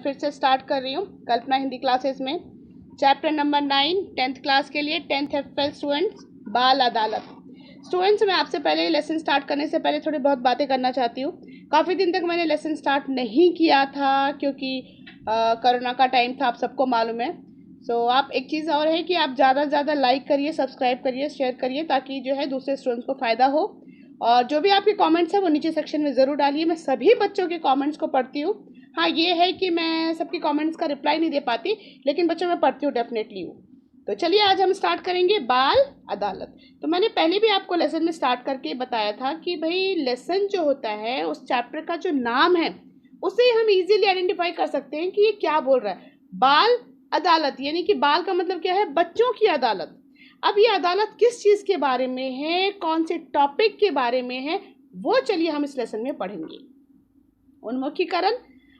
फिर से स्टार्ट कर रही हूँ कल्पना हिंदी क्लासेस में चैप्टर नंबर 9 10th क्लास के लिए 10th एफएल स्टूडेंट्स, बाल अदालत। स्टूडेंट्स, मैं आपसे पहले लेसन स्टार्ट करने से पहले थोड़ी बहुत बातें करना चाहती हूँ। काफ़ी दिन तक मैंने लेसन स्टार्ट नहीं किया था क्योंकि कोरोना का टाइम था, आप सबको मालूम है। सो आप एक चीज़ और है कि आप ज़्यादा से ज़्यादा लाइक करिए, सब्सक्राइब करिए, शेयर करिए, ताकि जो है दूसरे स्टूडेंट्स को फ़ायदा हो। और जो भी आपके कमेंट्स हैं वो नीचे सेक्शन में ज़रूर डालिए। मैं सभी बच्चों के कमेंट्स को पढ़ती हूँ। हाँ, ये है कि मैं सबके कमेंट्स का रिप्लाई नहीं दे पाती, लेकिन बच्चों मैं पढ़ती हूँ, डेफिनेटली हूँ। तो चलिए आज हम स्टार्ट करेंगे बाल अदालत। तो मैंने पहले भी आपको लेसन में स्टार्ट करके बताया था कि भाई लेसन जो होता है उस चैप्टर का जो नाम है उसे हम इजीली आइडेंटिफाई कर सकते हैं कि ये क्या बोल रहा है। बाल अदालत यानी कि बाल का मतलब क्या है, बच्चों की अदालत। अब ये अदालत किस चीज़ के बारे में है, कौन से टॉपिक के बारे में है, वो चलिए हम इस लेसन में पढ़ेंगे। उन्मुखीकरण,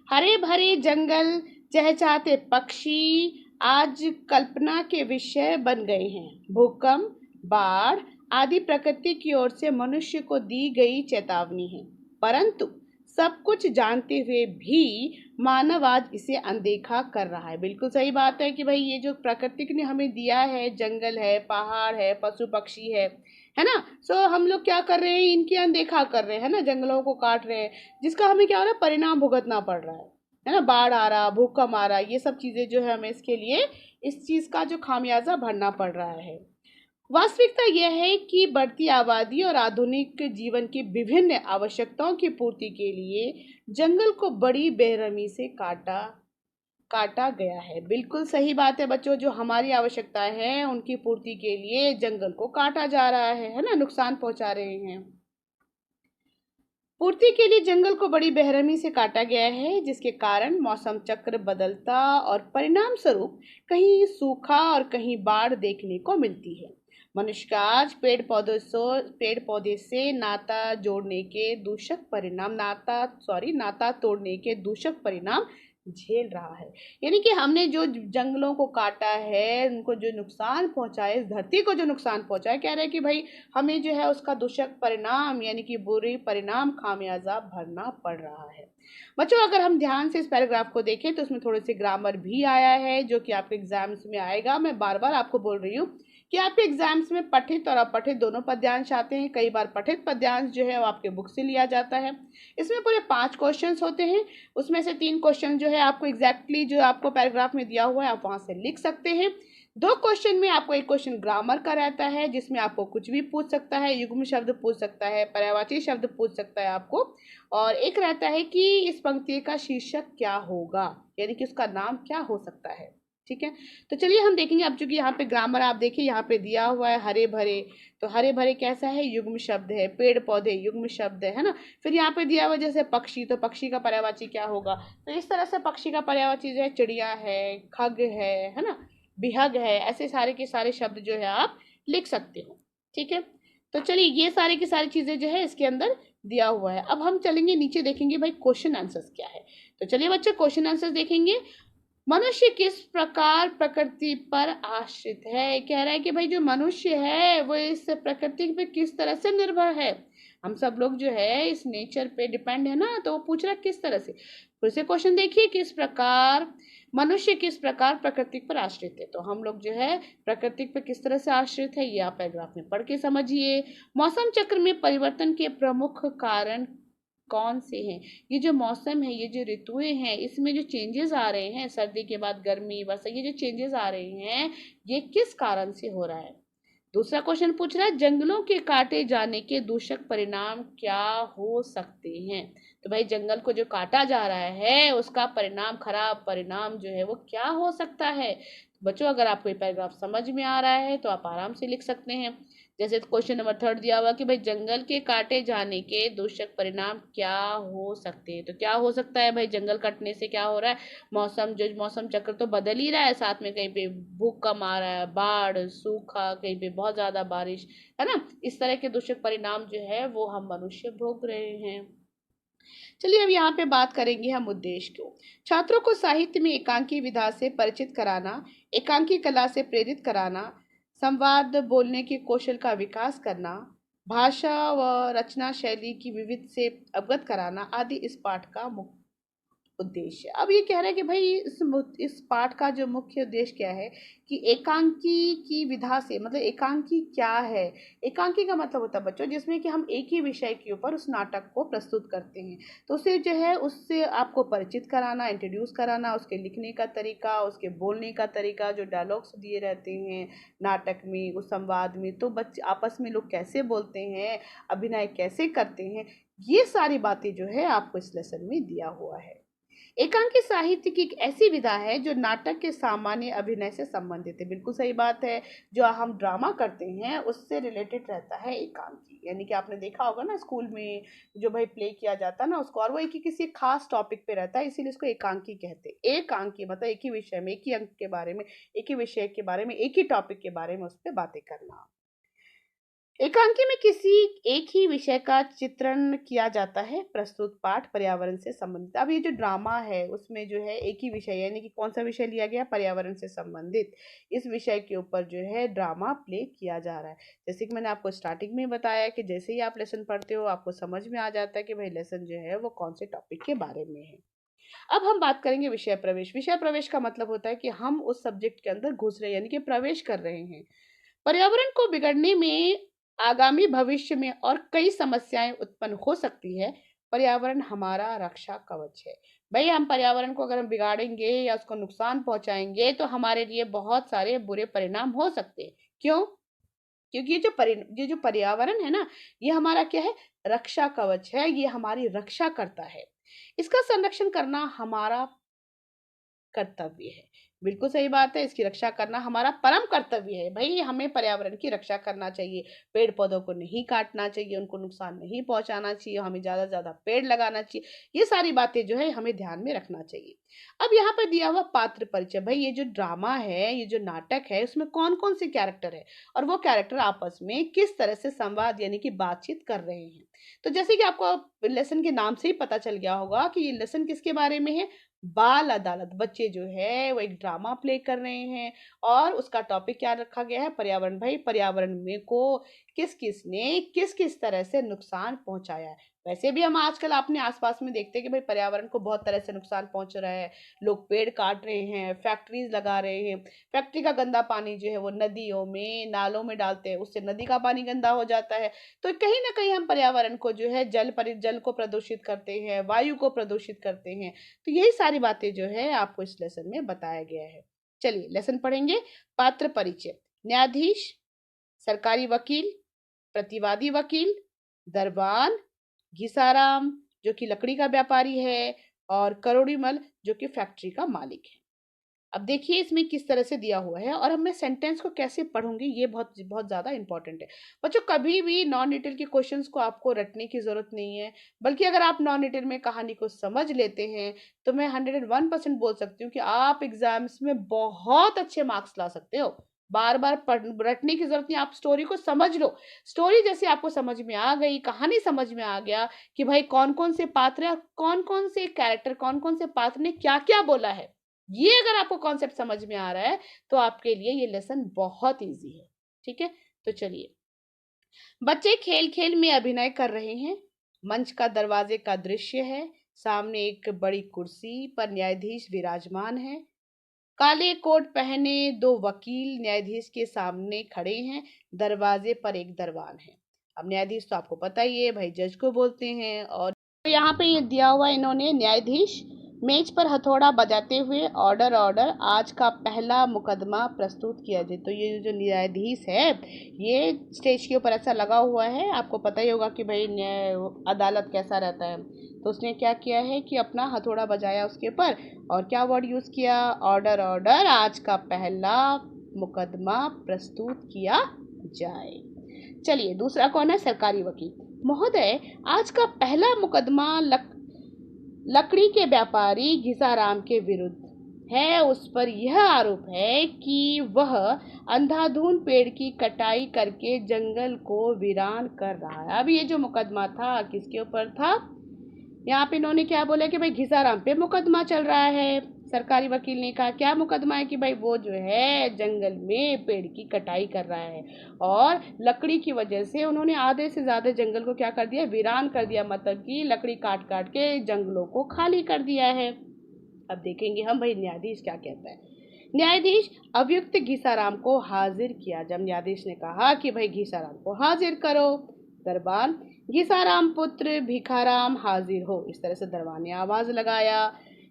हरे भरे जंगल, चहचहाते पक्षी आज कल्पना के विषय बन गए हैं। भूकंप, बाढ़ आदि प्रकृति की ओर से मनुष्य को दी गई चेतावनी है, परंतु सब कुछ जानते हुए भी मानव आज इसे अनदेखा कर रहा है। बिल्कुल सही बात है कि भाई ये जो प्रकृति ने हमें दिया है, जंगल है, पहाड़ है, पशु पक्षी है ना। सो हम लोग क्या कर रहे हैं, इनकी अनदेखा कर रहे हैं ना, जंगलों को काट रहे हैं, जिसका हमें क्या हो रहा है, परिणाम भुगतना पड़ रहा है ना। बाढ़ आ रहा, भूकंप आ रहा, ये सब चीज़ें जो है हमें इसके लिए इस चीज़ का जो खामियाजा भरना पड़ रहा है। वास्तविकता यह है कि बढ़ती आबादी और आधुनिक जीवन की विभिन्न आवश्यकताओं की पूर्ति के लिए जंगल को बड़ी बेरहमी से काटा गया है। बिल्कुल सही बात है बच्चों, जो हमारी आवश्यकताएं हैं उनकी पूर्ति के लिए जंगल को काटा जा रहा है ना, नुकसान पहुंचा रहे हैं। पूर्ति के लिए जंगल को बड़ी बेरहमी से काटा गया है, जिसके कारण मौसम चक्र बदलता और परिणाम स्वरूप कहीं सूखा और कहीं बाढ़ देखने को मिलती है। मनुष्य का आज पेड़ पौधे से नाता तोड़ने के दूषक परिणाम झेल रहा है। यानी कि हमने जो जंगलों को काटा है, उनको जो नुकसान पहुंचा है, इस धरती को जो नुकसान पहुंचा है, कह रहे हैं कि भाई हमें जो है उसका दूषक परिणाम यानी कि बुरी परिणाम खामियाजा भरना पड़ रहा है। बच्चों, अगर हम ध्यान से इस पैराग्राफ को देखें तो उसमें थोड़े से ग्रामर भी आया है जो कि आपके एग्जाम्स में आएगा। मैं बार बार आपको बोल रही हूँ कि आपके एग्जाम्स में पठित और अपठित दोनों पद्यांश आते हैं। कई बार पठित पद्यांश जो है वो आपके बुक से लिया जाता है। इसमें पूरे 5 क्वेश्चंस होते हैं, उसमें से 3 क्वेश्चन जो है आपको एग्जैक्टली जो आपको पैराग्राफ में दिया हुआ है आप वहां से लिख सकते हैं। 2 क्वेश्चन में आपको एक क्वेश्चन ग्रामर का रहता है जिसमें आपको कुछ भी पूछ सकता है, युग्म शब्द पूछ सकता है, पर्यायवाची शब्द पूछ सकता है आपको। और एक रहता है कि इस पंक्ति का शीर्षक क्या होगा, यानी कि उसका नाम क्या हो सकता है। ठीक है, तो चलिए हम देखेंगे। अब चूंकि यहाँ पे ग्रामर आप देखिए, यहाँ पे दिया हुआ है हरे भरे, तो हरे भरे कैसा है, युग्म शब्द है। पेड़ पौधे युग्म शब्द है ना। फिर यहाँ पे दिया हुआ जैसे पक्षी, तो पक्षी का पर्यायवाची क्या होगा। तो इस तरह से पक्षी का पर्यायवाची जो है चिड़िया है, खग है ना, बिहग है। ऐसे सारे के सारे शब्द जो है आप लिख सकते हो। ठीक है, तो चलिए ये सारी की सारी चीजें जो है इसके अंदर दिया हुआ है। अब हम चलेंगे नीचे, देखेंगे भाई क्वेश्चन आंसर्स क्या है। तो चलिए बच्चे क्वेश्चन आंसर्स देखेंगे। मनुष्य किस प्रकार प्रकृति पर आश्रित है। कह रहा है कि भाई जो मनुष्य है वो इस प्रकृति पे किस तरह से निर्भर है। हम सब लोग जो है इस नेचर पे डिपेंड है ना, तो वो पूछ रहा है किस तरह से। फिर से क्वेश्चन देखिए, किस प्रकार मनुष्य किस प्रकार प्रकृति पर आश्रित है। तो हम लोग जो है प्रकृति पर किस तरह से आश्रित है ये आप पैराग्राफ में पढ़ के समझिए। मौसम चक्र में परिवर्तन के प्रमुख कारण कौन से हैं। ये जो मौसम है, ये जो ऋतुएं हैं, इसमें जो चेंजेस आ रहे हैं, सर्दी के बाद गर्मी, वर्षा, ये जो चेंजेस आ रहे हैं ये किस कारण से हो रहा है। दूसरा क्वेश्चन पूछ रहा है जंगलों के काटे जाने के दूषक परिणाम क्या हो सकते हैं। तो भाई जंगल को जो काटा जा रहा है उसका परिणाम, खराब परिणाम जो है वो क्या हो सकता है। बच्चों, अगर आपको ये पैराग्राफ समझ में आ रहा है तो आप आराम से लिख सकते हैं। जैसे क्वेश्चन नंबर 3 दिया हुआ कि भाई जंगल के काटे जाने के दूषक परिणाम क्या हो सकते हैं। तो क्या हो सकता है भाई, जंगल कटने से क्या हो रहा है, मौसम चक्र तो बदल ही रहा है, साथ में कहीं पे भूकंप आ रहा है, बाढ़, सूखा, कहीं पे बहुत ज्यादा बारिश, है ना। इस तरह के दूषक परिणाम जो है वो हम मनुष्य भोग रहे हैं। चलिए अब यहाँ पे बात करेंगे हम उद्देश्य को। छात्रों को साहित्य में एकांकी विधा से परिचित कराना, एकांकी कला से प्रेरित कराना, संवाद बोलने के कौशल का विकास करना, भाषा व रचना शैली की विविध से अवगत कराना आदि इस पाठ का उद्देश्य। अब ये कह रहे हैं कि भाई इस पाठ का जो मुख्य उद्देश्य क्या है कि एकांकी की विधा से, मतलब एकांकी क्या है। एकांकी का मतलब होता है बच्चों जिसमें कि हम एक ही विषय के ऊपर उस नाटक को प्रस्तुत करते हैं। तो उसे जो है उससे आपको परिचित कराना, इंट्रोड्यूस कराना, उसके लिखने का तरीका, उसके बोलने का तरीका, जो डायलॉग्स दिए रहते हैं नाटक में, उस संवाद में, तो बच्चे आपस में लोग कैसे बोलते हैं, अभिनय कैसे करते हैं, ये सारी बातें जो है आपको इस लेसन में दिया हुआ है। एकांकी साहित्य की एक ऐसी विधा है जो नाटक के सामान्य अभिनय से संबंधित है। बिल्कुल सही बात है, जो हम ड्रामा करते हैं उससे रिलेटेड रहता है एकांकी। यानी कि आपने देखा होगा ना स्कूल में जो भाई प्ले किया जाता है ना उसको, और वो एक ही किसी खास टॉपिक पे रहता है, इसीलिए इसको एकांकी कहते हैं। एकांकी मतलब एक ही विषय में, एक ही अंक के बारे में, एक ही विषय के बारे में, एक ही टॉपिक के बारे में उस पर बातें करना। एकांकी में किसी एक ही विषय का चित्रण किया जाता है। प्रस्तुत पाठ पर्यावरण से संबंधित। अब ये जो ड्रामा है उसमें जो है एक ही विषय, यानी कि कौन सा विषय लिया गया, पर्यावरण से संबंधित, इस विषय के ऊपर जो है ड्रामा प्ले किया जा रहा है। जैसे कि मैंने आपको स्टार्टिंग में बताया कि जैसे ही आप लेसन पढ़ते हो आपको समझ में आ जाता है कि भाई लेसन जो है वो कौन से टॉपिक के बारे में है। अब हम बात करेंगे विषय प्रवेश। विषय प्रवेश का मतलब होता है कि हम उस सब्जेक्ट के अंदर घुस रहे हैं, यानी कि प्रवेश कर रहे हैं। पर्यावरण को बिगड़ने में आगामी भविष्य में और कई समस्याएं उत्पन्न हो सकती है। पर्यावरण हमारा रक्षा कवच है। भाई हम पर्यावरण को अगर हम बिगाड़ेंगे या उसको नुकसान पहुंचाएंगे तो हमारे लिए बहुत सारे बुरे परिणाम हो सकते हैं। क्यों? क्योंकि ये जो पर्यावरण है ना, ये हमारा क्या है, रक्षा कवच है, ये हमारी रक्षा करता है। इसका संरक्षण करना हमारा कर्तव्य है। बिल्कुल सही बात है, इसकी रक्षा करना हमारा परम कर्तव्य है। भाई हमें पर्यावरण की रक्षा करना चाहिए, पेड़ पौधों को नहीं काटना चाहिए, उनको नुकसान नहीं पहुंचाना चाहिए, हमें ज़्यादा से ज़्यादा पेड़ लगाना चाहिए। ये सारी बातें जो है हमें ध्यान में रखना चाहिए। अब यहाँ पर दिया हुआ पात्र परिचय। भाई ये जो ड्रामा है, ये जो नाटक है, उसमें कौन कौन से कैरेक्टर है और वो कैरेक्टर आपस में किस तरह से संवाद यानी कि बातचीत कर रहे हैं। तो जैसे कि आपको लेसन के नाम से ही पता चल गया होगा कि ये लेसन किसके बारे में है, बाल अदालत। बच्चे जो है वो एक ड्रामा प्ले कर रहे हैं और उसका टॉपिक क्या रखा गया है, पर्यावरण। भाई पर्यावरण में को किस किस ने किस किस तरह से नुकसान पहुंचाया है। वैसे भी हम आजकल अपने आसपास में देखते हैं कि भाई पर्यावरण को बहुत तरह से नुकसान पहुंच रहा है। लोग पेड़ काट रहे हैं, फैक्ट्रीज लगा रहे हैं, फैक्ट्री का गंदा पानी जो है वो नदियों में, नालों में डालते हैं, उससे नदी का पानी गंदा हो जाता है। तो कहीं ना कहीं हम पर्यावरण को जो है जल को प्रदूषित करते हैं, वायु को प्रदूषित करते हैं। तो यही सारी बातें जो है आपको इस लेसन में बताया गया है। चलिए लेसन पढ़ेंगे। पात्र परिचय। न्यायाधीश, सरकारी वकील, प्रतिवादी वकील, दरबान, घिसाराम जो कि लकड़ी का व्यापारी है, और करोड़ीमल जो कि फैक्ट्री का मालिक है। अब देखिए इसमें किस तरह से दिया हुआ है और अब मैं सेंटेंस को कैसे पढ़ूंगी, ये बहुत बहुत ज़्यादा इंपॉर्टेंट है। बच्चों कभी भी नॉन डिटेल के क्वेश्चंस को आपको रटने की ज़रूरत नहीं है, बल्कि अगर आप नॉन डिटेल में कहानी को समझ लेते हैं तो मैं 101% बोल सकती हूँ कि आप एग्जाम्स में बहुत अच्छे मार्क्स ला सकते हो। बार बार रटने की जरूरत नहीं, आप स्टोरी को समझ लो। स्टोरी जैसे आपको समझ में आ गई, कहानी समझ में आ गया कि भाई कौन कौन से पात्र है, कौन कौन से कैरेक्टर, कौन कौन से पात्र ने क्या क्या बोला है, ये अगर आपको कॉन्सेप्ट समझ में आ रहा है तो आपके लिए ये लेसन बहुत इजी है। ठीक है, तो चलिए। बच्चे खेल खेल में अभिनय कर रहे हैं। मंच का दरवाजे का दृश्य है। सामने एक बड़ी कुर्सी पर न्यायाधीश विराजमान है। काले कोट पहने दो वकील न्यायाधीश के सामने खड़े हैं। दरवाजे पर एक दरबान है। अब न्यायाधीश तो आपको पता ही है भाई, जज को बोलते हैं। और तो यहाँ पे ये दिया हुआ इन्होंने, न्यायाधीश मेज पर हथौड़ा बजाते हुए ऑर्डर ऑर्डर, आज का पहला मुकदमा प्रस्तुत किया जाए। तो ये जो न्यायाधीश है ये स्टेज के ऊपर ऐसा लगा हुआ है, आपको पता ही होगा कि भाई अदालत कैसा रहता है। तो उसने क्या किया है कि अपना हथौड़ा बजाया उसके ऊपर और क्या वर्ड यूज किया, ऑर्डर ऑर्डर, आज का पहला मुकदमा प्रस्तुत किया जाए। चलिए दूसरा कौन है, सरकारी वकील। महोदय, आज का पहला मुकदमा लकड़ी के व्यापारी घिसाराम के विरुद्ध है। उस पर यह आरोप है कि वह अंधाधुंध पेड़ की कटाई करके जंगल को वीरान कर रहा है। अब ये जो मुकदमा था किसके ऊपर था, यहाँ पे इन्होंने क्या बोला कि भाई घिसाराम पे मुकदमा चल रहा है। सरकारी वकील ने कहा क्या मुकदमा है कि भाई वो जो है जंगल में पेड़ की कटाई कर रहा है और लकड़ी की वजह से उन्होंने आधे से ज़्यादा जंगल को क्या कर दिया, वीरान कर दिया, मतलब कि लकड़ी काट काट के जंगलों को खाली कर दिया है। अब देखेंगे हम भाई न्यायाधीश क्या कहता है। न्यायाधीश अभियुक्त घीसाराम को हाजिर किया। जब न्यायाधीश ने कहा कि भाई घीसाराम को हाजिर करो, दरबार घीसाराम पुत्र भिखाराम हाजिर हो, इस तरह से दरबार ने आवाज लगाया।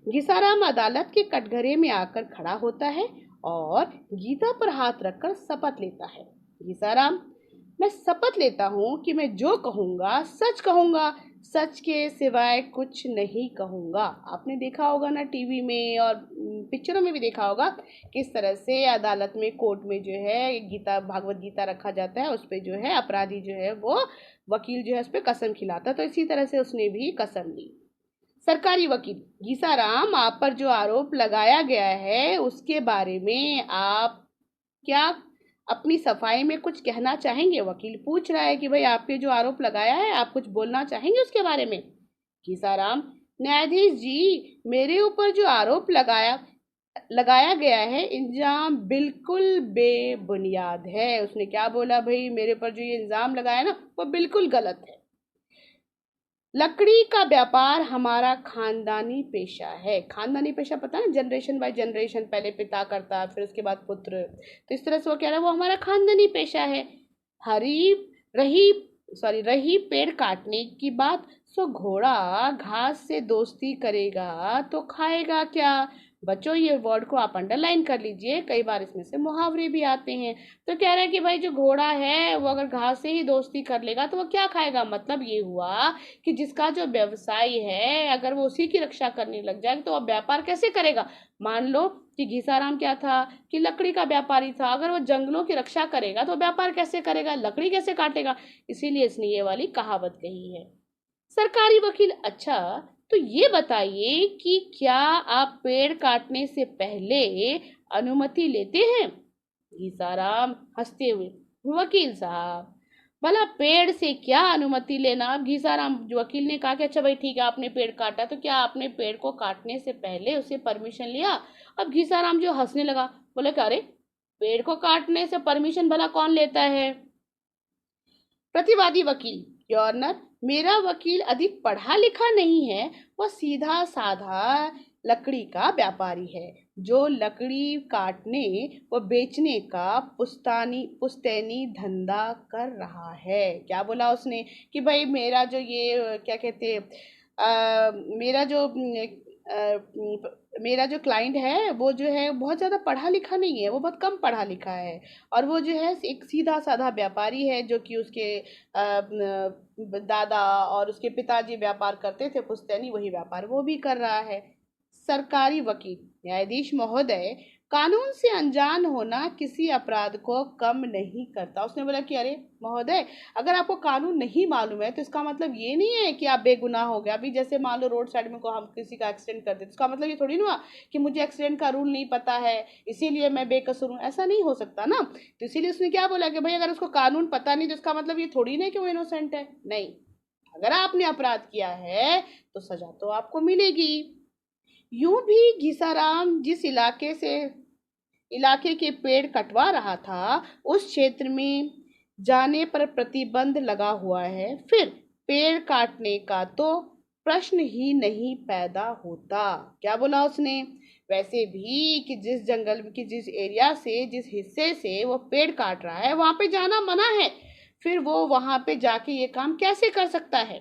घीसाराम अदालत के कटघरे में आकर खड़ा होता है और गीता पर हाथ रखकर शपथ लेता है। घीसाराम, मैं शपथ लेता हूँ कि मैं जो कहूँगा सच कहूँगा, सच के सिवाय कुछ नहीं कहूँगा। आपने देखा होगा ना टीवी में और पिक्चरों में भी देखा होगा किस तरह से अदालत में, कोर्ट में जो है गीता, भागवत गीता रखा जाता है, उस पर जो है अपराधी जो है वो वकील जो है उस पर कसम खिलाता है। तो इसी तरह से उसने भी कसम ली। सरकारी वकील, घीसाराम, आप पर जो आरोप लगाया गया है उसके बारे में आप क्या अपनी सफाई में कुछ कहना चाहेंगे? वकील पूछ रहा है कि भाई आप पे जो आरोप लगाया है आप कुछ बोलना चाहेंगे उसके बारे में? घीसाराम, न्यायाधीश जी, मेरे ऊपर जो आरोप लगाया गया है इल्जाम बिल्कुल बेबुनियाद है। उसने क्या बोला भाई, मेरे ऊपर जो ये इल्जाम लगाया ना वो बिल्कुल गलत है। लकड़ी का व्यापार हमारा खानदानी पेशा है। खानदानी पेशा पता है ना, जनरेशन बाय जनरेशन, पहले पिता करता फिर उसके बाद पुत्र, तो इस तरह से वो कह रहा है वो हमारा खानदानी पेशा है। हरी रही पेड़ काटने की बात, सो घोड़ा घास से दोस्ती करेगा तो खाएगा क्या? बच्चों ये वर्ड को आप अंडरलाइन कर लीजिए, कई बार इसमें से मुहावरे भी आते हैं। तो कह रहा है कि भाई जो घोड़ा है वो अगर घास से ही दोस्ती कर लेगा तो वो क्या खाएगा? मतलब ये हुआ कि जिसका जो व्यवसाय है अगर वो उसी की रक्षा करने लग जाए तो वो व्यापार कैसे करेगा? मान लो कि घीसाराम क्या था कि लकड़ी का व्यापारी था, अगर वो जंगलों की रक्षा करेगा तो व्यापार कैसे करेगा, लकड़ी कैसे काटेगा? इसीलिए इसने ये वाली कहावत कही है। सरकारी वकील, अच्छा तो ये बताइए कि क्या आप पेड़ काटने से पहले अनुमति लेते हैं? घीसाराम हंसते हुए, वकील साहब, भला पेड़ से क्या अनुमति लेना? घीसाराम वकील ने कहा कि अच्छा भाई ठीक है, आपने पेड़ काटा तो क्या आपने पेड़ को काटने से पहले उसे परमिशन लिया? अब घीसाराम जो हंसने लगा, बोले कि अरे पेड़ को काटने से परमिशन भला कौन लेता है? प्रतिवादी वकील, योर, मेरा वकील अधिक पढ़ा लिखा नहीं है, वह सीधा साधा लकड़ी का व्यापारी है जो लकड़ी काटने व बेचने का पुश्तैनी धंधा कर रहा है। क्या बोला उसने कि भाई मेरा जो ये क्या कहते मेरा जो क्लाइंट है वो जो है बहुत ज़्यादा पढ़ा लिखा नहीं है, वो बहुत कम पढ़ा लिखा है और वो जो है एक सीधा साधा व्यापारी है जो कि उसके दादा और उसके पिताजी व्यापार करते थे पुश्तैनी, वही व्यापार वो भी कर रहा है। सरकारी वकील, न्यायाधीश महोदय, कानून से अनजान होना किसी अपराध को कम नहीं करता। उसने बोला कि अरे महोदय, अगर आपको कानून नहीं मालूम है तो इसका मतलब ये नहीं है कि आप बेगुनाह हो गए। अभी जैसे मान लो रोड साइड में को हम किसी का एक्सीडेंट कर देते, इसका मतलब ये थोड़ी ना हुआ कि मुझे एक्सीडेंट का रूल नहीं पता है इसीलिए मैं बेकसूर हूँ, ऐसा नहीं हो सकता ना। तो इसीलिए उसने क्या बोला कि भाई अगर उसको कानून पता नहीं तो इसका मतलब ये थोड़ी ना कि वो इनोसेंट है। नहीं, अगर आपने अपराध किया है तो सजा तो आपको मिलेगी। यूं भी घीसाराम जिस इलाके के पेड़ कटवा रहा था उस क्षेत्र में जाने पर प्रतिबंध लगा हुआ है, फिर पेड़ काटने का तो प्रश्न ही नहीं पैदा होता। क्या बोला उसने? वैसे भी कि जिस जंगल की जिस एरिया से, जिस हिस्से से वो पेड़ काट रहा है वहां पे जाना मना है, फिर वो वहां पे जाके ये काम कैसे कर सकता है?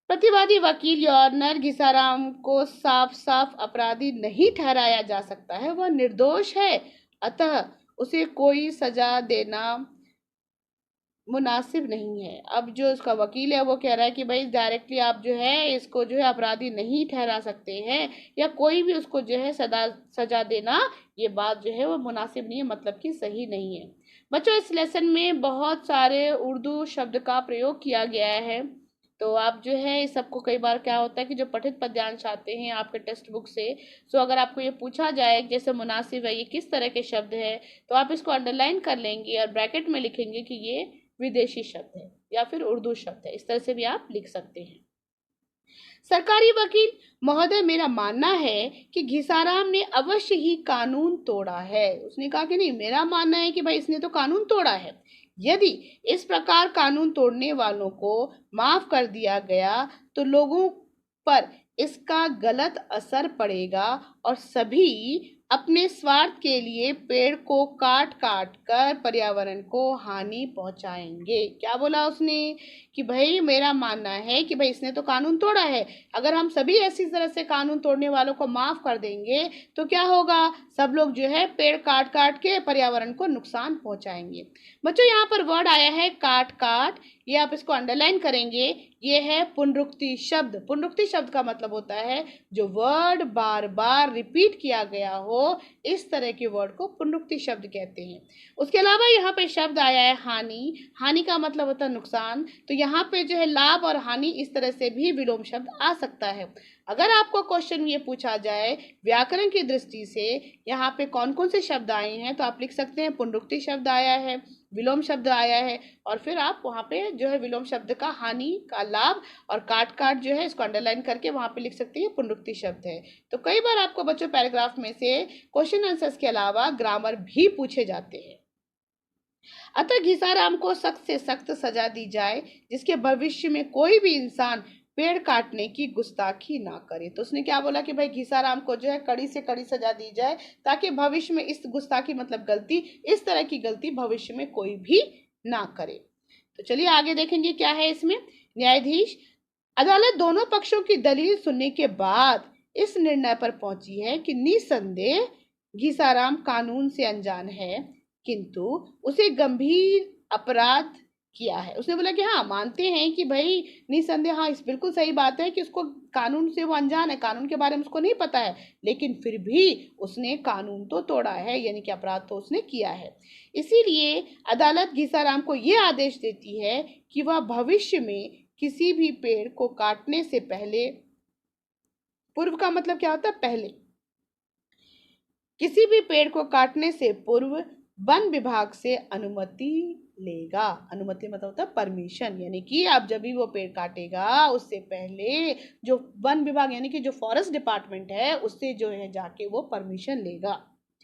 प्रतिवादी वकील, ऑनर, घिसाराम को साफ साफ अपराधी नहीं ठहराया जा सकता है, वह निर्दोष है, अतः उसे कोई सजा देना मुनासिब नहीं है। अब जो उसका वकील है वो कह रहा है कि भाई डायरेक्टली आप जो है इसको जो है अपराधी नहीं ठहरा सकते हैं या कोई भी उसको जो है सजा देना, ये बात जो है वो मुनासिब नहीं है, मतलब कि सही नहीं है। बच्चों इस लेसन में बहुत सारे उर्दू शब्द का प्रयोग किया गया है, तो आप जो है इस सबको, कई बार क्या होता है कि जो पठित पद्यांश आते हैं आपके टेक्स्ट बुक से, सो अगर आपको ये पूछा जाए जैसे मुनासिब है ये किस तरह के शब्द है तो आप इसको अंडरलाइन कर लेंगे और ब्रैकेट में लिखेंगे कि ये विदेशी शब्द है या फिर उर्दू शब्द है, इस तरह से भी आप लिख सकते हैं। सरकारी वकील महोदय, मेरा मानना है कि घिसाराम ने अवश्य ही कानून तोड़ा है। उसने कहा कि नहीं, मेरा मानना है कि भाई इसने तो कानून तोड़ा है। यदि इस प्रकार कानून तोड़ने वालों को माफ कर दिया गया तो लोगों पर इसका गलत असर पड़ेगा और सभी अपने स्वार्थ के लिए पेड़ को काट काट कर पर्यावरण को हानि पहुंचाएंगे। क्या बोला उसने कि भाई मेरा मानना है कि भाई इसने तो कानून तोड़ा है, अगर हम सभी ऐसी तरह से कानून तोड़ने वालों को माफ कर देंगे तो क्या होगा, सब लोग जो है पेड़ काट काट के पर्यावरण को नुकसान पहुंचाएंगे। बच्चों यहाँ पर वर्ड आया है काट काट, ये आप इसको अंडरलाइन करेंगे। ये है पुनरुक्ति शब्द। पुनरुक्ति शब्द का मतलब होता है जो वर्ड बार बार रिपीट किया गया हो, इस तरह के वर्ड को पुनरुक्ति शब्द कहते हैं। उसके अलावा यहाँ पे शब्द आया है हानि। हानि का मतलब होता है नुकसान, तो यहाँ पे जो है लाभ और हानि इस तरह से भी विलोम शब्द आ सकता है। अगर आपको क्वेश्चन ये पूछा जाए व्याकरण की दृष्टि से यहाँ पे कौन कौन से शब्द आए हैं, तो आप लिख सकते हैं पुनरुक्ति शब्द आया है, विलोम शब्द आया है, और फिर आप वहाँ पे जो है विलोम शब्द का हानि का लाभ और काट काट जो है इसको अंडरलाइन करके वहाँ पे लिख सकते हैं पुनरुक्ति शब्द है। तो कई बार आपको बच्चों पैराग्राफ में से क्वेश्चन आंसर्स के अलावा ग्रामर भी पूछे जाते हैं। अतः घिसाराम को सख्त से सख्त सजा दी जाए जिसके भविष्य में कोई भी इंसान पेड़ काटने की गुस्ताखी ना करे। तो उसने क्या बोला कि भाई घिसाराम को जो है कड़ी से कड़ी सजा दी जाए ताकि भविष्य में इस गुस्ताखी मतलब गलती, इस तरह की गलती भविष्य में कोई भी ना करे। तो चलिए आगे देखेंगे क्या है इसमें। न्यायाधीश अदालत दोनों पक्षों की दलील सुनने के बाद इस निर्णय पर पहुंची है कि निसंदेह घिसाराम कानून से अनजान है, किंतु उसे गंभीर अपराध किया है। उसने बोला कि हाँ मानते हैं कि भाई निसंदेह, हाँ इस बिल्कुल सही बात है कि उसको कानून से वो अनजान है, कानून के बारे में उसको नहीं पता है, लेकिन फिर भी उसने कानून तो तोड़ा है, यानी कि अपराध तो उसने किया है। इसीलिए अदालत घिसाराम को ये आदेश देती है कि वह भविष्य में किसी भी पेड़ को काटने से पहले, पूर्व का मतलब क्या होता है पहले, किसी भी पेड़ को काटने से पूर्व वन विभाग से अनुमति लेगा। अनुमति मतलब होता है परमिशन, यानी कि आप जब भी वो पेड़ काटेगा उससे पहले जो वन विभाग यानी कि जो फॉरेस्ट डिपार्टमेंट है उससे जो है जाके वो परमिशन लेगा।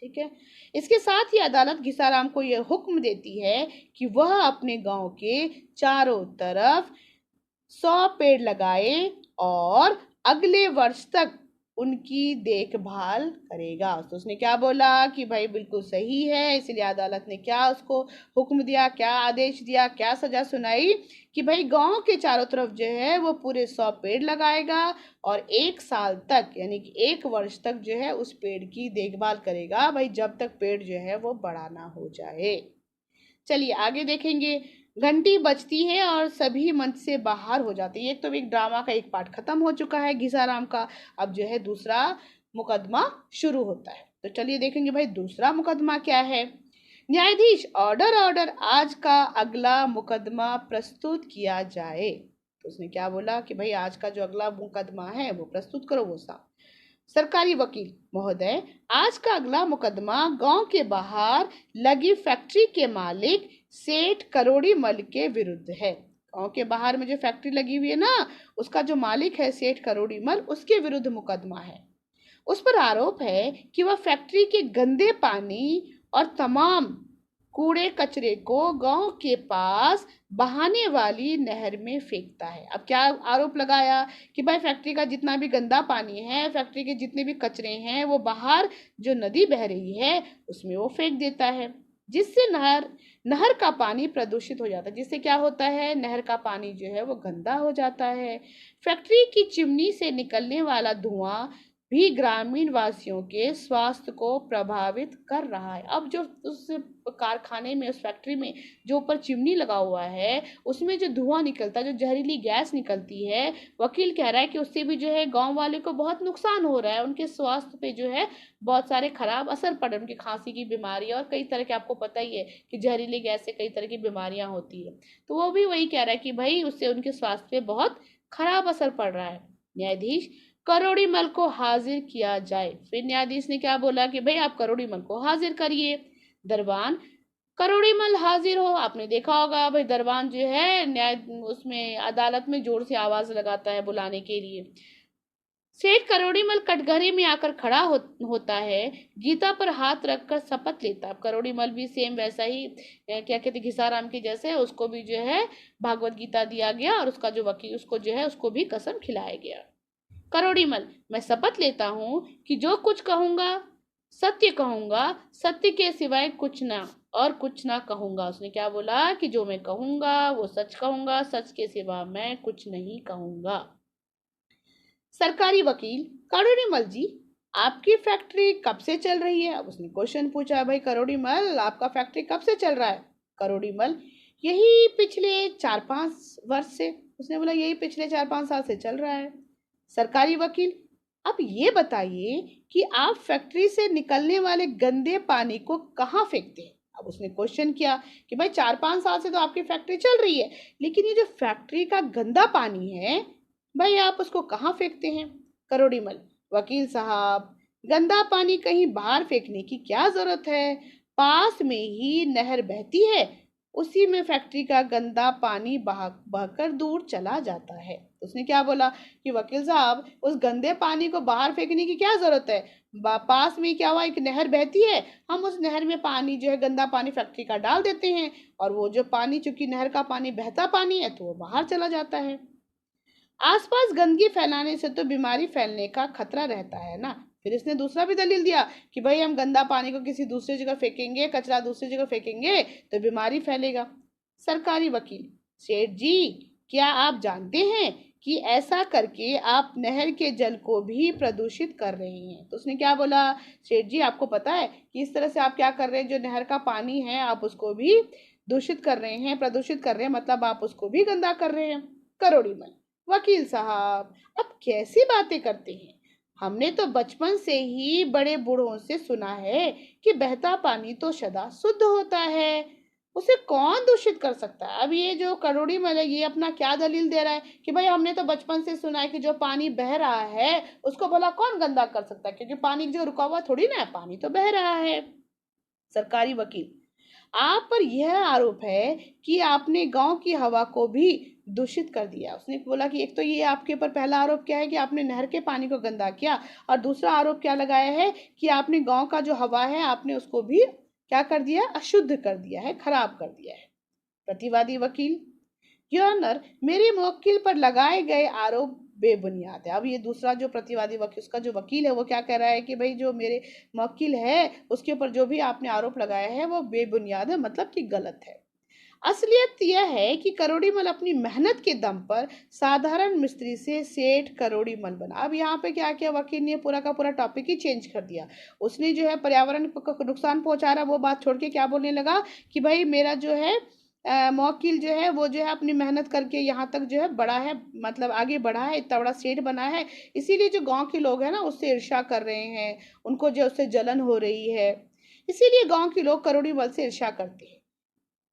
ठीक है। इसके साथ ही अदालत घिसाराम को यह हुक्म देती है कि वह अपने गांव के चारों तरफ 100 पेड़ लगाए और अगले वर्ष तक उनकी देखभाल करेगा। तो उसने क्या बोला कि भाई बिल्कुल सही है, इसलिए अदालत ने क्या उसको हुक्म दिया, क्या आदेश दिया, क्या सजा सुनाई कि भाई गांव के चारों तरफ जो है वो पूरे 100 पेड़ लगाएगा और 1 साल तक यानी कि 1 वर्ष तक जो है उस पेड़ की देखभाल करेगा, भाई जब तक पेड़ जो है वो बड़ा ना हो जाए। चलिए आगे देखेंगे। घंटी बजती है और सभी मंच से बाहर हो जाते हैं। एक तो एक ड्रामा का एक पार्ट खत्म हो चुका है घिसाराम का, अब जो है दूसरा मुकदमा शुरू होता है। तो चलिए देखेंगे भाई दूसरा मुकदमा क्या है। न्यायाधीश ऑर्डर ऑर्डर, आज का अगला मुकदमा प्रस्तुत किया जाए। तो उसने क्या बोला कि भाई आज का जो अगला मुकदमा है वो प्रस्तुत करो वो साहब। सरकारी वकील महोदय, आज का अगला मुकदमा गांव के बाहर लगी फैक्ट्री के मालिक सेठ करोड़ी मल के विरुद्ध है। गांव के बाहर में जो फैक्ट्री लगी हुई है ना, उसका जो मालिक है सेठ करोड़ी मल, उसके विरुद्ध मुकदमा है। उस पर आरोप है कि वह फैक्ट्री के गंदे पानी और तमाम कूड़े कचरे को गांव के पास बहाने वाली नहर में फेंकता है। अब क्या आरोप लगाया कि भाई फैक्ट्री का जितना भी गंदा पानी है, फैक्ट्री के जितने भी कचरे हैं वो बाहर जो नदी बह रही है उसमें वो फेंक देता है, जिससे नहर का पानी प्रदूषित हो जाता है। जिससे क्या होता है, नहर का पानी जो है वो गंदा हो जाता है। फैक्ट्री की चिमनी से निकलने वाला धुआं भी ग्रामीण वासियों के स्वास्थ्य को प्रभावित कर रहा है। अब जो उस कारखाने में, उस फैक्ट्री में जो ऊपर चिमनी लगा हुआ है उसमें जो धुआं निकलता है, जो जहरीली गैस निकलती है, वकील कह रहा है कि उससे भी जो है गांव वाले को बहुत नुकसान हो रहा है, उनके स्वास्थ्य पे जो है बहुत सारे खराब असर पड़ रहे हैं, उनकी खांसी की बीमारी और कई तरह के, आपको पता ही है कि जहरीली गैस से कई तरह की बीमारियां होती है। तो वो भी वही कह रहा है कि भाई उससे उनके स्वास्थ्य पे बहुत खराब असर पड़ रहा है। न्यायाधीश करोड़ीमल को हाजिर किया जाए। फिर न्यायाधीश ने क्या बोला कि भाई आप करोड़ीमल को हाजिर करिए। दरबान करोड़ीमल हाजिर हो। आपने देखा होगा भाई दरबान जो है न्याय उसमें अदालत में जोर से आवाज लगाता है बुलाने के लिए। सेठ करोड़ीमल कटघरे में आकर खड़ा होता है, गीता पर हाथ रखकर शपथ लेता है। अब करोड़ीमल भी सेम वैसा ही क्या कहते घिसाराम की जैसे, उसको भी जो है भागवत गीता दिया गया और उसका जो वकील उसको जो है उसको भी कसम खिलाया गया। करोड़ीमल, मैं शपथ लेता हूँ कि जो कुछ कहूंगा सत्य कहूंगा, सत्य के सिवाय कुछ ना और कुछ ना कहूंगा। उसने क्या बोला कि जो मैं कहूंगा वो सच कहूंगा, सच के सिवा मैं कुछ नहीं कहूंगा। सरकारी वकील, करोड़ीमल जी, आपकी फैक्ट्री कब से चल रही है? अब उसने क्वेश्चन पूछा, भाई करोड़ीमल आपका फैक्ट्री कब से चल रहा है? करोड़ीमल, यही पिछले 4-5 वर्ष से। उसने बोला यही पिछले 4-5 साल से चल रहा है। सरकारी वकील, अब ये बताइए कि आप फैक्ट्री से निकलने वाले गंदे पानी को कहाँ फेंकते हैं? अब उसने क्वेश्चन किया कि भाई 4-5 साल से तो आपकी फैक्ट्री चल रही है, लेकिन ये जो फैक्ट्री का गंदा पानी है भाई आप उसको कहाँ फेंकते हैं? करोड़ीमल, वकील साहब, गंदा पानी कहीं बाहर फेंकने की क्या जरूरत है? पास में ही नहर बहती है, उसी में फैक्ट्री का गंदा पानी बहकर दूर चला जाता है। उसने क्या बोला कि वकील साहब उस गंदे पानी को बाहर फेंकने की क्या जरूरत है? पास में क्या हुआ, एक नहर बहती है, हम उस नहर में पानी जो है गंदा पानी फैक्ट्री का डाल देते हैं और वो जो पानी, चूंकि नहर का पानी बहता पानी है तो वो बाहर चला जाता है। आसपास गंदगी फैलाने से तो बीमारी फैलने का खतरा रहता है ना। फिर इसने दूसरा भी दलील दिया कि भाई हम गंदा पानी को किसी दूसरी जगह फेंकेंगे, कचरा दूसरी जगह फेंकेंगे तो बीमारी फैलेगा। सरकारी वकील, सेठ जी, क्या आप जानते हैं कि ऐसा करके आप नहर के जल को भी प्रदूषित कर रहे हैं? तो उसने क्या बोला, सेठ जी आपको पता है कि इस तरह से आप क्या कर रहे हैं, जो नहर का पानी है आप उसको भी दूषित कर रहे हैं, प्रदूषित कर रहे हैं, मतलब आप उसको भी गंदा कर रहे हैं। करोड़ीमल, वकील साहब अब कैसी बातें करते हैं? हमने तो बचपन से ही बड़े बूढ़ों से सुना है कि बहता पानी तो सदा शुद्ध होता है, उसे कौन दूषित कर सकता है? अब ये जो करोड़ीमल है ये अपना क्या दलील दे रहा है कि भाई हमने तो बचपन से सुना है कि जो पानी बह रहा है उसको भला कौन गंदा कर सकता है, क्योंकि पानी जो रुका हुआ थोड़ी ना है, पानी तो बह रहा है। सरकारी वकील, आप पर यह आरोप है कि आपने गांव की हवा को भी दूषित कर दिया। उसने बोला कि एक तो ये आपके ऊपर पहला आरोप क्या है कि आपने नहर के पानी को गंदा किया, और दूसरा आरोप क्या लगाया है कि आपने गांव का जो हवा है आपने उसको भी क्या कर दिया, अशुद्ध कर दिया है, खराब कर दिया है। प्रतिवादी वकील, योर ऑनर, मेरे मुवक्किल पर लगाए गए आरोप बेबुनियाद है। अब ये दूसरा जो प्रतिवादी वकील, उसका जो वकील है वो क्या कह रहा है कि भाई जो मेरे मुवक्किल है उसके ऊपर जो भी आपने आरोप लगाया है वो बेबुनियाद है, मतलब कि गलत है। असलियत यह है कि करोड़ीमल अपनी मेहनत के दम पर साधारण मिस्त्री से सेठ करोड़ीमल बना। अब यहाँ पे क्या किया वकील ने, पूरा का पूरा टॉपिक ही चेंज कर दिया। उसने जो है पर्यावरण को नुकसान पहुंचा रहा वो बात छोड़ के क्या बोलने लगा कि भाई मेरा जो है मौकिल जो है वो जो है अपनी मेहनत करके यहाँ तक जो है बड़ा है, मतलब आगे बढ़ा है, इतना बड़ा सेठ बना है, इसीलिए जो गांव के लोग हैं ना उससे ईर्ष्या कर रहे हैं, उनको जो उससे जलन हो रही है, इसीलिए गांव के लोग करोड़ीमल से ईर्ष्या करते हैं।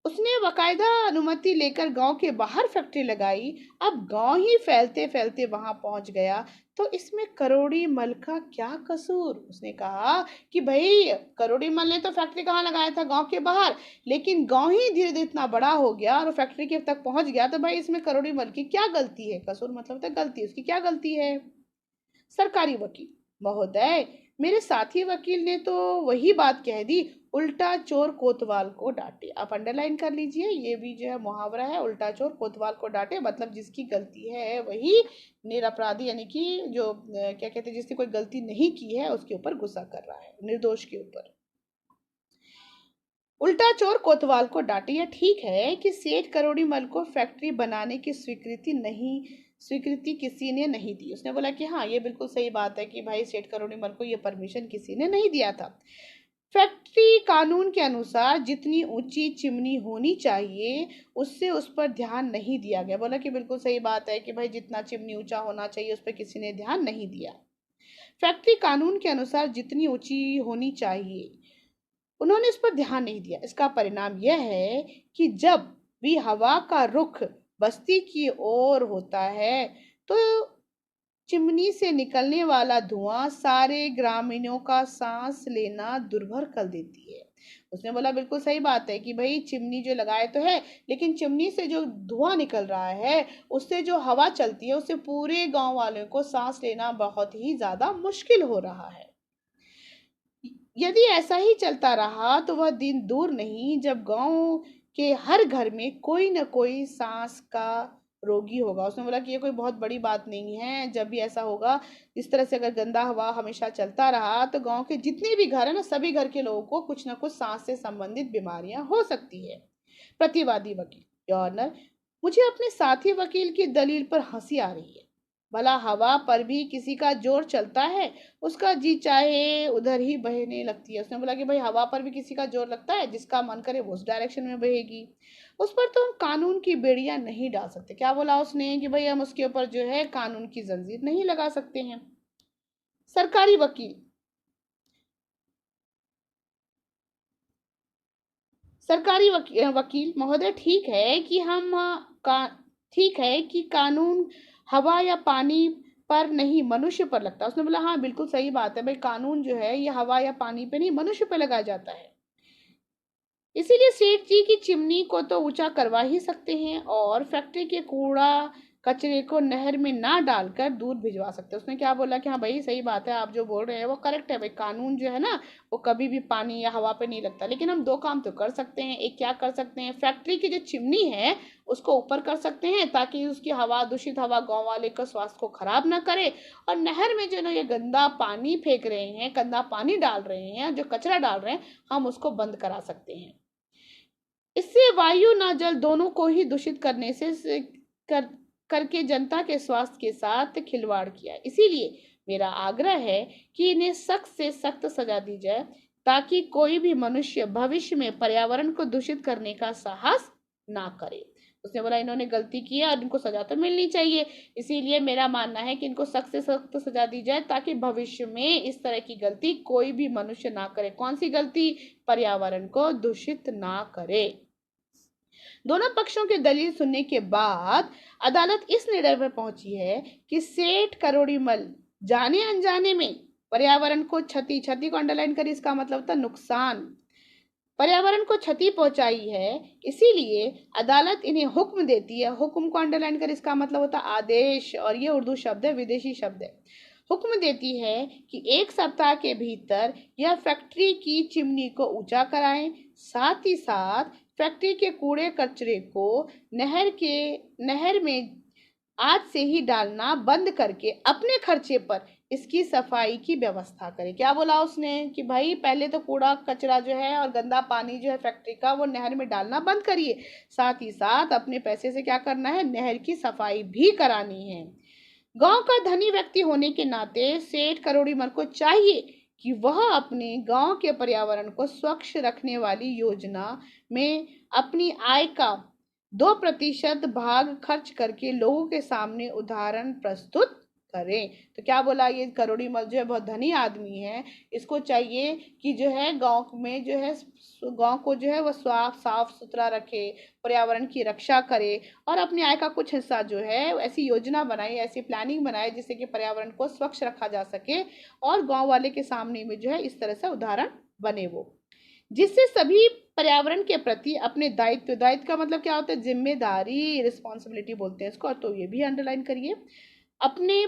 उसने बाकायदा अनुमति लेकर गांव के बाहर फैक्ट्री लगाई। अब गांव ही फैलते फैलते वहां पहुंच गया, तो इसमें करोड़ीमल का क्या कसूर? उसने कहा कि भाई करोड़ीमल ने तो फैक्ट्री कहाँ लगाया था, गांव के बाहर, लेकिन गांव ही धीरे धीरे इतना बड़ा हो गया और फैक्ट्री के तक पहुंच गया, तो भाई इसमें करोड़ीमल की क्या गलती है? कसूर मतलब तो गलती, उसकी क्या गलती है? सरकारी वकील, महोदय, मेरे साथी वकील ने तो वही बात कह दी, उल्टा चोर कोतवाल को डांटे। आप अंडरलाइन कर लीजिए, ये भी जो है मुहावरा है, उल्टा चोर कोतवाल को डांटे, मतलब जिसकी गलती है वही निरपराधी, यानी कि जो क्या कहते हैं जिसने कोई गलती नहीं की है उसके ऊपर गुस्सा कर रहा है, निर्दोष के ऊपर। उल्टा चोर कोतवाल को डांटे। यह ठीक है कि सेठ करोड़ीमल को फैक्ट्री बनाने की स्वीकृति किसी ने नहीं दी। उसने बोला कि हाँ ये बिल्कुल सही बात है कि भाई सेठ करोड़ीमल को ये परमिशन किसी ने नहीं दिया था। फैक्ट्री कानून के अनुसार जितनी ऊंची चिमनी होनी चाहिए उससे उस पर ध्यान नहीं दिया गया। बोला कि बिल्कुल सही बात है कि भाई जितना चिमनी ऊंचा होना चाहिए उस पर किसी ने ध्यान नहीं दिया। फैक्ट्री कानून के अनुसार जितनी ऊंची होनी चाहिए उन्होंने इस पर ध्यान नहीं दिया। इसका परिणाम यह है कि जब भी हवा का रुख बस्ती की ओर होता है तो चिमनी से निकलने वाला धुआं सारे ग्रामीणों का सांस लेना दुर्भर कर देती है। उसने बोला बिल्कुल सही बात है कि भाई चिमनी जो लगाए तो है, लेकिन चिमनी से जो धुआं निकल रहा है, उससे जो हवा चलती है, उससे पूरे गांव वालों को सांस लेना बहुत ही ज्यादा मुश्किल हो रहा है। यदि ऐसा ही चलता रहा तो वह दिन दूर नहीं जब गांव के हर घर में कोई न कोई सांस का रोगी होगा। उसने बोला कि ये कोई बहुत बड़ी बात नहीं है, जब भी ऐसा होगा, इस तरह से अगर गंदा हवा हमेशा चलता रहा तो गांव के जितने भी घर है ना, सभी घर के लोगों को कुछ ना कुछ सांस से संबंधित बीमारियां हो सकती है। प्रतिवादी वकील: गवर्नर, मुझे अपने साथी वकील की दलील पर हंसी आ रही है। भला हवा पर भी किसी का जोर चलता है, उसका जी चाहे उधर ही बहने लगती है। उसने बोला कि भाई हवा पर भी किसी का जोर लगता है, जिसका मन करे वो उस डायरेक्शन में बहेगी। उस पर तो हम कानून की बेड़ियां नहीं डाल सकते। क्या बोला उसने कि भाई हम उसके ऊपर जो है कानून की जंजीर नहीं लगा सकते हैं। सरकारी वकील: सरकारी वकील महोदय, ठीक है कि कानून हवा या पानी पर नहीं मनुष्य पर लगता है। उसने बोला हाँ बिल्कुल सही बात है भाई, कानून जो है ये हवा या पानी पे नहीं मनुष्य पे लगाया जाता है। इसीलिए सेठ जी की चिमनी को तो ऊंचा करवा ही सकते हैं और फैक्ट्री के कूड़ा कचरे को नहर में ना डालकर दूर भिजवा सकते हैं। उसने क्या बोला कि हाँ भाई सही बात है, आप जो बोल रहे हैं वो करेक्ट है भाई, कानून जो है ना वो कभी भी पानी या हवा पे नहीं लगता, लेकिन हम दो काम तो कर सकते हैं। एक क्या कर सकते हैं, फैक्ट्री की जो चिमनी है उसको ऊपर कर सकते हैं ताकि उसकी हवा, दूषित हवा गाँव वाले का स्वास्थ्य को खराब ना करे। और नहर में जो ना ये गंदा पानी फेंक रहे हैं, गंदा पानी डाल रहे हैं, जो कचरा डाल रहे हैं, हम उसको बंद करा सकते हैं। इससे वायु ना जल दोनों को ही दूषित करने से कर करके जनता के स्वास्थ्य के साथ खिलवाड़ किया। इसीलिए मेरा आग्रह है कि इन्हें सख्त से सख्त सजा दी जाए ताकि कोई भी मनुष्य भविष्य में पर्यावरण को दूषित करने का साहस ना करे। उसने बोला इन्होंने गलती की है और इनको सजा तो मिलनी चाहिए, इसीलिए मेरा मानना है कि इनको सख्त से सख्त सजा दी जाए ताकि भविष्य में इस तरह की गलती कोई भी मनुष्य ना करे। कौन सी गलती? पर्यावरण को दूषित ना करे। दोनों पक्षों की दलील सुनने के बाद अदालत इस निर्णय पर पहुंची है कि सेठ करोड़ीमल जाने अनजाने में पर्यावरण को क्षति को अंडरलाइन करी, इसका मतलब होता नुकसान, पर्यावरण को क्षति पहुंचाई है। इसीलिए अदालत इन्हें हुक्म देती है, हुक्म को अंडरलाइन कर इसका मतलब होता आदेश, और ये उर्दू शब्द है, विदेशी शब्द है। हुक्म देती है कि 1 सप्ताह के भीतर यह फैक्ट्री की चिमनी को ऊंचा कराएं, साथ ही साथ फैक्ट्री के कूड़े कचरे को नहर में आज से ही डालना बंद करके अपने खर्चे पर इसकी सफाई की व्यवस्था करें। क्या बोला उसने कि भाई पहले तो कूड़ा कचरा जो है और गंदा पानी जो है फैक्ट्री का वो नहर में डालना बंद करिए, साथ ही साथ अपने पैसे से क्या करना है, नहर की सफाई भी करानी है। गांव का धनी व्यक्ति होने के नाते सेठ करोड़ीमल को चाहिए कि वह अपने गांव के पर्यावरण को स्वच्छ रखने वाली योजना में अपनी आय का 2% भाग खर्च करके लोगों के सामने उदाहरण प्रस्तुत करें। तो क्या बोला, ये करोड़ीमल जो है बहुत धनी आदमी है, इसको चाहिए कि जो है गांव में जो है गांव को जो है वह साफ सुथरा रखे, पर्यावरण की रक्षा करे और अपनी आय का कुछ हिस्सा जो है ऐसी योजना बनाए, ऐसी प्लानिंग बनाए जिससे कि पर्यावरण को स्वच्छ रखा जा सके और गांव वाले के सामने में जो है इस तरह से उदाहरण बने वो, जिससे सभी पर्यावरण के प्रति अपने दायित्व का मतलब क्या होता है, जिम्मेदारी, रिस्पॉन्सिबिलिटी बोलते हैं इसको, तो ये भी अंडरलाइन करिए, अपने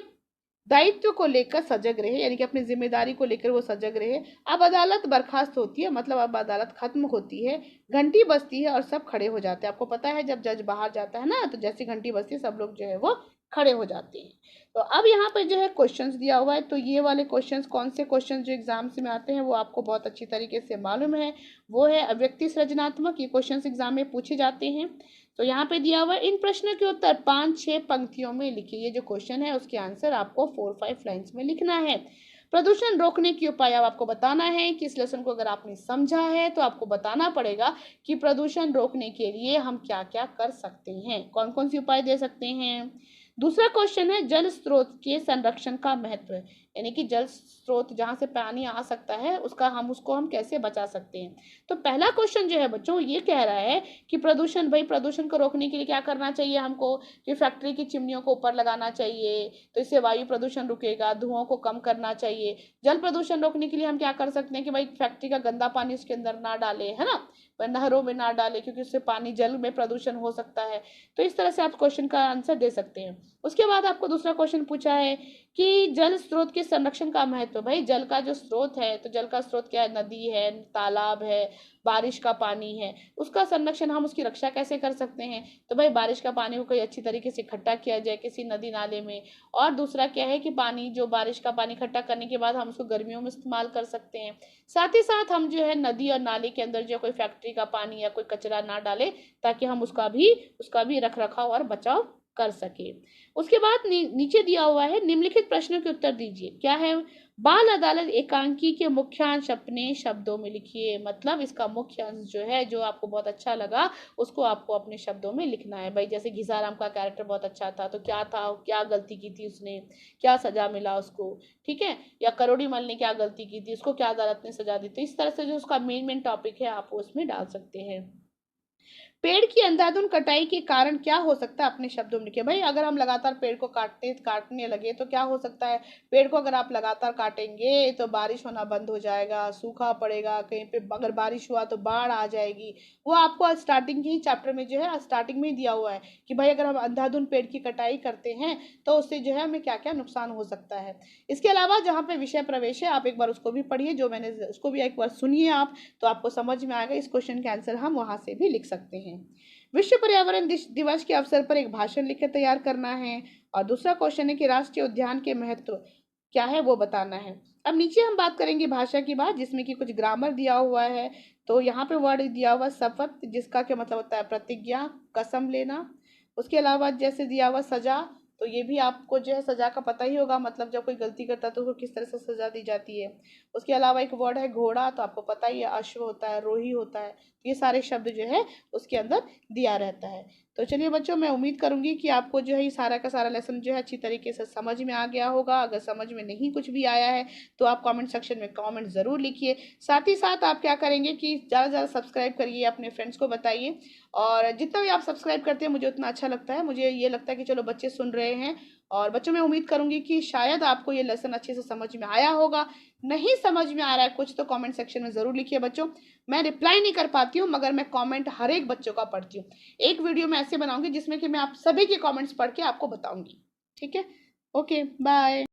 दायित्व को लेकर सजग रहे, यानी कि अपनी जिम्मेदारी को लेकर वो सजग रहे। अब अदालत बर्खास्त होती है, मतलब अब अदालत खत्म होती है, घंटी बजती है और सब खड़े हो जाते हैं। आपको पता है जब जज बाहर जाता है ना तो जैसे घंटी बजती है सब लोग जो है वो खड़े हो जाते हैं। तो अब यहाँ पे जो है क्वेश्चंस दिया हुआ है, तो ये वाले क्वेश्चंस, कौन से क्वेश्चंस जो एग्जाम्स में आते हैं वो आपको बहुत अच्छी तरीके से मालूम है, वो है अव्यक्ति सृजनात्मक, ये क्वेश्चंस एग्जाम में पूछे जाते हैं। तो यहाँ पे दिया हुआ है इन प्रश्नों के उत्तर 5-6 पंक्तियों में लिखिए। ये जो क्वेश्चन है उसके आंसर आपको 4-5 लाइन्स में लिखना है। प्रदूषण रोकने के उपाय आपको बताना है कि इस लेसन को अगर आपने समझा है तो आपको बताना पड़ेगा कि प्रदूषण रोकने के लिए हम क्या क्या कर सकते हैं, कौन कौन सी उपाय दे सकते हैं। दूसरा क्वेश्चन है जल स्रोत के संरक्षण का महत्व। यानी कि जल स्रोत जहाँ से पानी आ सकता है उसका हम कैसे बचा सकते हैं। तो पहला क्वेश्चन जो है बच्चों ये कह रहा है कि प्रदूषण, भाई प्रदूषण को रोकने के लिए क्या करना चाहिए हमको, कि फैक्ट्री की चिमनियों को ऊपर लगाना चाहिए, तो इससे वायु प्रदूषण रुकेगा, धुओं को कम करना चाहिए। जल प्रदूषण रोकने के लिए हम क्या कर सकते हैं कि भाई फैक्ट्री का गंदा पानी उसके अंदर ना डाले, है ना, नहरों में ना डाले, क्योंकि उससे पानी जल में प्रदूषण हो सकता है। तो इस तरह से आप क्वेश्चन का आंसर दे सकते हैं। उसके बाद आपको दूसरा क्वेश्चन पूछा है कि जल स्रोत के संरक्षण का महत्व। भाई जल का जो स्रोत है, तो जल का स्रोत क्या है, नदी है, तालाब है, बारिश का पानी है, उसका संरक्षण, हम उसकी रक्षा कैसे कर सकते हैं। तो भाई बारिश का पानी को कोई अच्छी तरीके से इकट्ठा किया जाए किसी नदी नाले में। और दूसरा क्या है कि पानी, जो बारिश का पानी इकट्ठा करने के बाद हम उसको गर्मियों में इस्तेमाल कर सकते हैं। साथ ही साथ हम जो है नदी और नाले के अंदर जो कोई फैक्ट्री का पानी या कोई कचरा ना डाले, ताकि हम उसका भी रख रखाव और बचाव कर सके। उसके बाद नीचे दिया हुआ है निम्नलिखित प्रश्नों के उत्तर दीजिए। क्या है, बाल अदालत एकांकी के मुख्यांश अपने शब्दों में लिखिए। मतलब इसका मुख्य अंश जो है, जो आपको बहुत अच्छा लगा, उसको आपको अपने शब्दों में लिखना है। भाई जैसे घिसाराम का कैरेक्टर बहुत अच्छा था, तो क्या था, क्या गलती की थी उसने, क्या सजा मिला उसको, ठीक है, या करोड़ी मल ने क्या गलती की थी, उसको क्या अदालत ने सजा दी। तो इस तरह से जो उसका मेन टॉपिक है आप उसमें डाल सकते हैं। पेड़ की अंधाधुंध कटाई के कारण क्या हो सकता है, अपने शब्दों में लिखिए। भाई अगर हम लगातार पेड़ को काटने लगे तो क्या हो सकता है, पेड़ को अगर आप लगातार काटेंगे तो बारिश होना बंद हो जाएगा, सूखा पड़ेगा, कहीं पे अगर बारिश हुआ तो बाढ़ आ जाएगी। वो आपको स्टार्टिंग के ही चैप्टर में जो है स्टार्टिंग में ही दिया हुआ है कि भाई अगर हम अंधाधुंध पेड़ की कटाई करते हैं तो उससे जो है हमें क्या क्या नुकसान हो सकता है। इसके अलावा जहाँ पे विषय प्रवेश है आप एक बार उसको भी पढ़िए, जो मैंने उसको भी एक बार सुनिए आप, तो आपको समझ में आएगा। इस क्वेश्चन के आंसर हम वहां से भी लिख सकते हैं। विश्व पर्यावरण दिवस के अवसर पर एक भाषण लिखकर तैयार करना है। और दूसरा क्वेश्चन है कि राष्ट्रीय उद्यान के महत्व क्या है वो बताना है। अब नीचे हम बात करेंगे भाषा की बात, जिसमें कि कुछ ग्रामर दिया हुआ है। तो यहाँ पे वर्ड दिया हुआ शपथ, जिसका क्या मतलब होता है प्रतिज्ञा, कसम लेना। उसके अलावा जैसे दिया हुआ सजा, तो ये भी आपको जो है सजा का पता ही होगा, मतलब जब कोई गलती करता है तो उसको किस तरह से सजा दी जाती है। उसके अलावा एक वर्ड है घोड़ा, तो आपको पता ही है, अश्व होता है, रोही होता है। ये सारे शब्द जो है उसके अंदर दिया रहता है। तो चलिए बच्चों, मैं उम्मीद करूंगी कि आपको जो है ये सारा का सारा लेसन जो है अच्छी तरीके से समझ में आ गया होगा। अगर समझ में नहीं कुछ भी आया है तो आप कमेंट सेक्शन में कमेंट ज़रूर लिखिए। साथ ही साथ आप क्या करेंगे कि ज़्यादा से ज़्यादा सब्सक्राइब करिए, अपने फ्रेंड्स को बताइए। और जितना भी आप सब्सक्राइब करते हैं मुझे उतना अच्छा लगता है। मुझे ये लगता है कि चलो बच्चे सुन रहे हैं। और बच्चों, मैं उम्मीद करूंगी कि शायद आपको ये लेसन अच्छे से समझ में आया होगा। नहीं समझ में आ रहा है कुछ तो कमेंट सेक्शन में ज़रूर लिखिए बच्चों। मैं रिप्लाई नहीं कर पाती हूँ, मगर मैं कमेंट हर एक बच्चों का पढ़ती हूँ। एक वीडियो मैं ऐसे बनाऊंगी जिसमें कि मैं आप सभी के कमेंट्स पढ़ के आपको बताऊंगी। ठीक है, ओके, बाय।